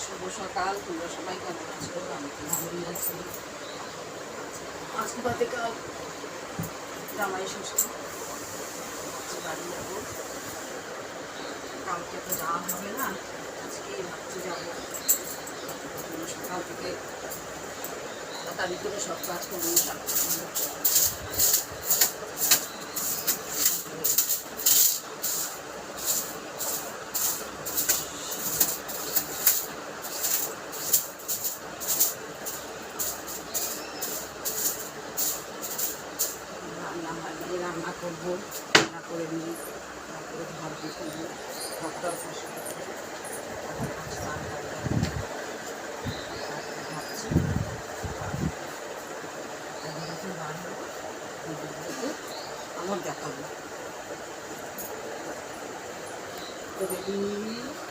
শুভ সকাল, তোমরা সবাই কেমন আছো? আমি তো ভালোই আছি। আজকে বাদে কাল জামাই ষষ্ঠী, আজকে বাড়ি যাবো। কালকে তো যাওয়া হবে না, আজকেই ভাবছি যাবো। সকাল থেকে তাড়াতাড়ি করে সব কাজ করবো। রান্না করবো, রান্না করে নিয়ে তারপরে ভাত বসাবো। ভাতটা বসে ভাবছি আমার দেখাবো।